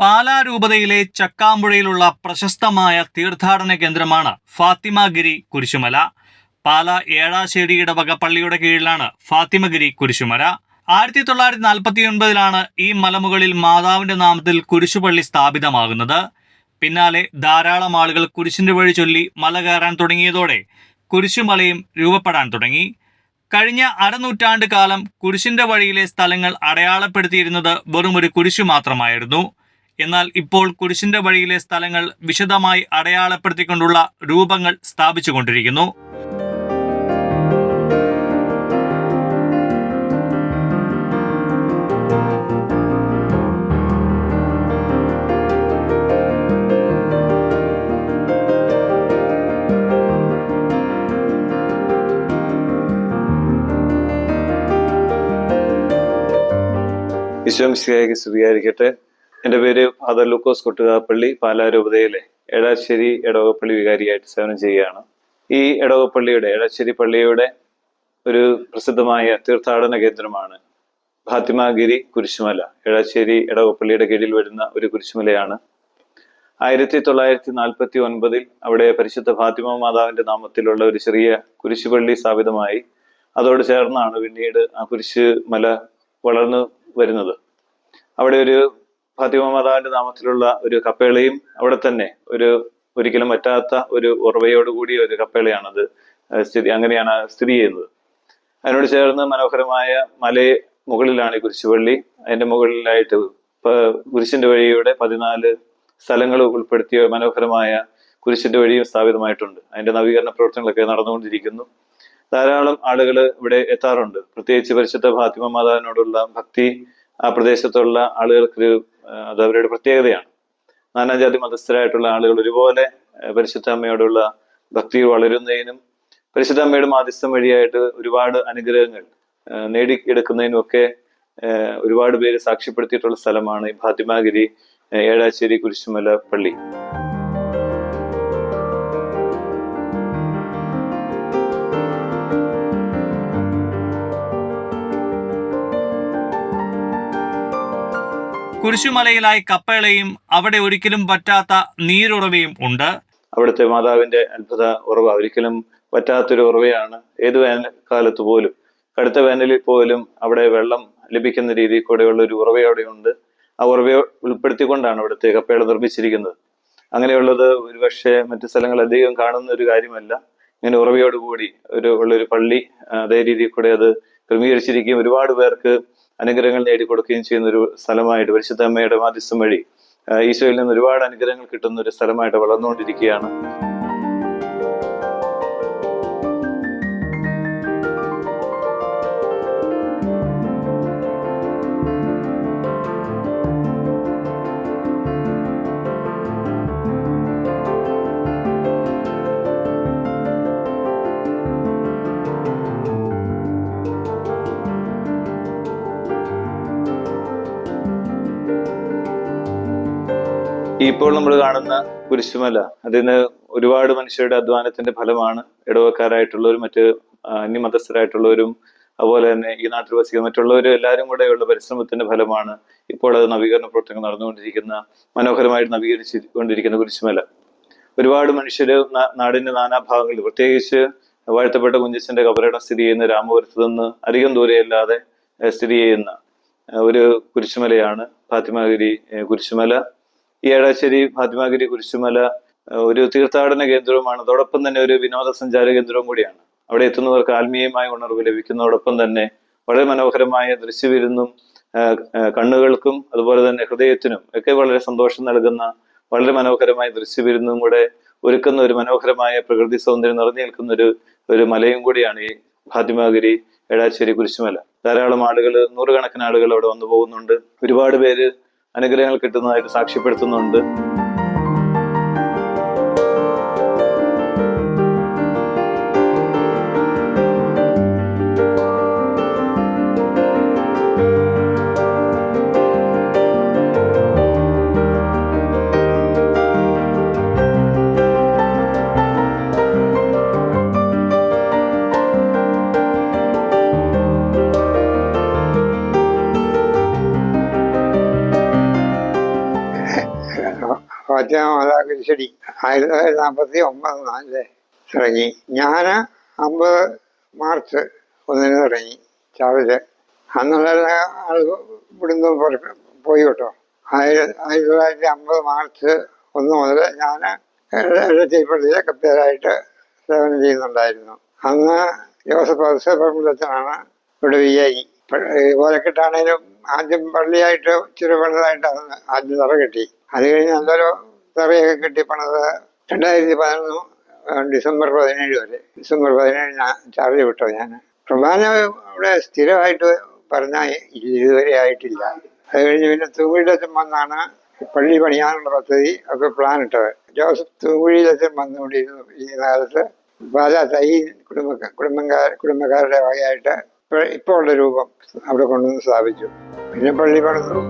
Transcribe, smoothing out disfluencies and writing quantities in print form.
പാലാ രൂപതയിലെ ചക്കാമ്പുഴയിലുള്ള പ്രശസ്തമായ തീർത്ഥാടന കേന്ദ്രമാണ് ഫാത്തിമഗിരി കുരിശുമല. പാലാ ഏഴാശ്ശേരി ഇടവക പള്ളിയുടെ കീഴിലാണ് ഫാത്തിമഗിരി കുരിശുമല. 1949 ഈ മലമുകളിൽ മാതാവിന്റെ നാമത്തിൽ കുരിശുപള്ളി സ്ഥാപിതമാകുന്നത്. പിന്നാലെ ധാരാളം ആളുകൾ കുരിശിന്റെ വഴി ചൊല്ലി മല കയറാൻ തുടങ്ങിയതോടെ കുരിശുമലയും രൂപപ്പെടാൻ തുടങ്ങി. കഴിഞ്ഞ അരനൂറ്റാണ്ട് കാലം കുരിശിന്റെ വഴിയിലെ സ്ഥലങ്ങൾ അടയാളപ്പെടുത്തിയിരുന്നത് വെറുമൊരു കുരിശു മാത്രമായിരുന്നു. എന്നാൽ ഇപ്പോൾ കുരിശിന്റെ വഴിയിലെ സ്ഥലങ്ങൾ വിശദമായി അടയാളപ്പെടുത്തിക്കൊണ്ടുള്ള രൂപങ്ങൾ സ്ഥാപിച്ചുകൊണ്ടിരിക്കുന്നു. ഈശോമിശിഹായ്ക്ക് സ്തുതിയായിരിക്കട്ടെ. എൻ്റെ പേര് ഫാദർ ലൂക്കോസ് കൊട്ടുകാപ്പള്ളി, പാലാ രൂപതയിലെ ഏഴാശ്ശേരി ഇടവകപ്പള്ളി വികാരിയായിട്ട് സേവനം ചെയ്യുകയാണ്. ഈ ഇടവകപ്പള്ളിയുടെ ഏഴാശ്ശേരി പള്ളിയുടെ ഒരു പ്രസിദ്ധമായ തീർത്ഥാടന കേന്ദ്രമാണ് ഫാത്തിമഗിരി കുരിശുമല. ഏഴാശ്ശേരി ഇടവകപ്പള്ളിയുടെ കീഴിൽ വരുന്ന ഒരു കുരിശുമലയാണ്. 1949 അവിടെ പരിശുദ്ധ ഫാത്തിമ മാതാവിന്റെ നാമത്തിലുള്ള ഒരു ചെറിയ കുരിശുപള്ളി സ്ഥാപിതമായി. അതോട് ചേർന്നാണ് പിന്നീട് ആ കുരിശുമല വളർന്നു വരുന്നത്. അവിടെ ഒരു ഫാത്തിമ മാതാവിന്റെ നാമത്തിലുള്ള ഒരു കപ്പേളയും അവിടെ തന്നെ ഒരിക്കലും പറ്റാത്ത ഒരു ഉറവയോടുകൂടിയ ഒരു കപ്പേളയാണത് അങ്ങനെയാണ് സ്ഥിതി ചെയ്യുന്നത്. അതിനോട് ചേർന്ന് മനോഹരമായ മലയെ മുകളിലാണ് ഈ കുരിശുപള്ളി. അതിന്റെ മുകളിലായിട്ട് കുരിശിന്റെ വഴിയുടെ 14 സ്ഥലങ്ങൾ ഉൾപ്പെടുത്തിയ മനോഹരമായ കുരിശിന്റെ വഴിയും സ്ഥാപിതമായിട്ടുണ്ട്. അതിന്റെ നവീകരണ പ്രവർത്തനങ്ങളൊക്കെ നടന്നുകൊണ്ടിരിക്കുന്നു. ധാരാളം ആളുകൾ ഇവിടെ എത്താറുണ്ട്. പ്രത്യേകിച്ച് പരിശുദ്ധ ഫാത്തിമ മാതാവിനോടുള്ള ഭക്തി ആ പ്രദേശത്തുള്ള ആളുകൾക്ക് അത് അവരുടെ പ്രത്യേകതയാണ്. നാനാജാതി മതസ്ഥരായിട്ടുള്ള ആളുകൾ ഒരുപോലെ പരിശുദ്ധ അമ്മയോടുള്ള ഭക്തി വളരുന്നതിനും പരിശുദ്ധ അമ്മയുടെ മാധ്യസ്ഥം വഴിയായിട്ട് ഒരുപാട് അനുഗ്രഹങ്ങൾ നേടിയെടുക്കുന്നതിനും ഒക്കെ ഒരുപാട് പേര് സാക്ഷ്യപ്പെടുത്തിയിട്ടുള്ള സ്ഥലമാണ് ഈ ഫാത്തിമഗിരി ഏഴാശ്ശേരി കുരിശുമല പള്ളി. കുരിശുമലയിലായി കപ്പേളയും അവിടെ ഒരിക്കലും പറ്റാത്ത നീരുറവയും ഉണ്ട്. അവിടുത്തെ മാതാവിന്റെ അത്ഭുത ഉറവ ഒരിക്കലും പറ്റാത്തൊരു ഉറവയാണ്. ഏത് വേനൽക്കാലത്ത് പോലും, കടുത്ത വേനലിൽ പോലും അവിടെ വെള്ളം ലഭിക്കുന്ന രീതിയിൽ കൂടെയുള്ള ഒരു ഉറവ അവിടെയുണ്ട്. ആ ഉറവയെ ഉൾപ്പെടുത്തിക്കൊണ്ടാണ് അവിടുത്തെ കപ്പേള നിർമ്മിച്ചിരിക്കുന്നത്. അങ്ങനെയുള്ളത് ഒരുപക്ഷെ മറ്റു സ്ഥലങ്ങൾ അധികം കാണുന്ന ഒരു കാര്യമല്ല. ഇങ്ങനെ ഉറവയോടുകൂടി ഉള്ളൊരു പള്ളി അതേ രീതിയിൽ കൂടെ അത് ക്രമീകരിച്ചിരിക്കുകയും ഒരുപാട് പേർക്ക് അനുഗ്രഹങ്ങൾ നേടിക്കൊടുക്കുകയും ചെയ്യുന്ന ഒരു സ്ഥലമായിട്ട് പരിശുദ്ധ അമ്മയുടെ മാധ്യസ്ഥം വഴി ഈശോയിൽ നിന്ന് ഒരുപാട് അനുഗ്രഹങ്ങൾ കിട്ടുന്ന ഒരു സ്ഥലമായിട്ട് വളർന്നുകൊണ്ടിരിക്കുകയാണ്. ഇപ്പോൾ നമ്മൾ കാണുന്ന കുരിശുമല, അതിന് ഒരുപാട് മനുഷ്യരുടെ അധ്വാനത്തിന്റെ ഫലമാണ്. ഇടവക്കാരായിട്ടുള്ളവരും മറ്റ് അന്യമതസ്ഥരായിട്ടുള്ളവരും അതുപോലെ തന്നെ ഈ നാട്ടിൽ വസിക്കുന്ന മറ്റുള്ളവരും എല്ലാവരും കൂടെയുള്ള പരിശ്രമത്തിന്റെ ഫലമാണ് ഇപ്പോൾ അത് നവീകരണ പ്രവർത്തനങ്ങൾ നടന്നുകൊണ്ടിരിക്കുന്ന മനോഹരമായിട്ട് നവീകരിച്ചുകൊണ്ടിരിക്കുന്ന കുരിശുമല. ഒരുപാട് മനുഷ്യര് നാടിന്റെ നാനാഭാഗങ്ങളിൽ, പ്രത്യേകിച്ച് വാഴ്ത്തപ്പെട്ട കുഞ്ചച്ചന്റെ കബറിടം സ്ഥിതി ചെയ്യുന്ന രാമപുരത്ത് നിന്ന് അധികം ദൂരെയല്ലാതെ സ്ഥിതി ചെയ്യുന്ന ഒരു കുരിശുമലയാണ് ഫാത്തിമഗിരി കുരിശുമല. ഈ ഏഴാശ്ശേരി ഫാത്തിമഗിരി കുരിശുമല ഒരു തീർത്ഥാടന കേന്ദ്രവുമാണ്. അതോടൊപ്പം തന്നെ ഒരു വിനോദസഞ്ചാര കേന്ദ്രവും കൂടിയാണ്. അവിടെ എത്തുന്നവർക്ക് ആത്മീയമായ ഉണർവ് ലഭിക്കുന്നതോടൊപ്പം തന്നെ വളരെ മനോഹരമായ ദൃശ്യവിരുന്നും കണ്ണുകൾക്കും അതുപോലെ തന്നെ ഹൃദയത്തിനും ഒക്കെ വളരെ സന്തോഷം നൽകുന്ന വളരെ മനോഹരമായ ദൃശ്യവിരുന്നും കൂടെ ഒരുക്കുന്ന ഒരു മനോഹരമായ പ്രകൃതി സൗന്ദര്യം നിറഞ്ഞു നിൽക്കുന്ന ഒരു മലയും കൂടിയാണ് ഈ ഫാത്തിമഗിരി ഏഴാശ്ശേരി കുരിശുമല. ധാരാളം ആളുകൾ, നൂറുകണക്കിന് ആളുകൾ അവിടെ വന്നു പോകുന്നുണ്ട്. ഒരുപാട് പേര് അനുഗ്രഹങ്ങൾ കിട്ടുന്നതായിട്ട് സാക്ഷ്യപ്പെടുത്തുന്നുണ്ട്. ഫാത്തിമ മാതാ കുരിശടി 1949 തുടങ്ങി. ഞാൻ 50 മാർച്ച് 1 തുടങ്ങി ചാവല്. അന്നുള്ള ആൾ ഇവിടുന്ന് പോയി കേട്ടോ. 1950 മാർച്ച് 1 മുതൽ ഞാൻ എടച്ചേരിപ്പള്ളിയിലെ കപ്പേരായിട്ട് സേവനം ചെയ്യുന്നുണ്ടായിരുന്നു. അന്ന് ജോസഫ് ഔസേപ്പച്ചനാണ് ഇവിടെ VI. ഓലക്കെട്ടാണേലും ആദ്യം പള്ളിയായിട്ട് ഇച്ചിരി പണിതായിട്ടാണ് ആദ്യം തറ കെട്ടി. അത് കഴിഞ്ഞ് നല്ലൊരു തറയൊക്കെ കെട്ടി പണിത് 2011 ഡിസംബർ 17 വരെ. ഡിസംബർ 17 ചാർജ് വിട്ടോ ഞാൻ. കുർബാന ഇവിടെ സ്ഥിരമായിട്ട് പറഞ്ഞാൽ ഇതുവരെ ആയിട്ടില്ല. അത് കഴിഞ്ഞ് പിന്നെ തൂക്കുഴിയിലച്ഛൻ വന്നാണ് പള്ളി പണിയാനുള്ള പദ്ധതി ഒക്കെ പ്ലാൻ ഇട്ടത്. ജോസഫ് തൂക്കുഴിയിലച്ഛൻ വന്നുകൊണ്ടിരുന്നു ഈ കാലത്ത്. പല തൈ കുടുംബക്കാരുടെ വകയായിട്ട് ഇപ്പോൾ ഉള്ള രൂപം അവിടെ കൊണ്ടുവന്ന് സ്ഥാപിച്ചു. പിന്നെ പള്ളി പണിതു.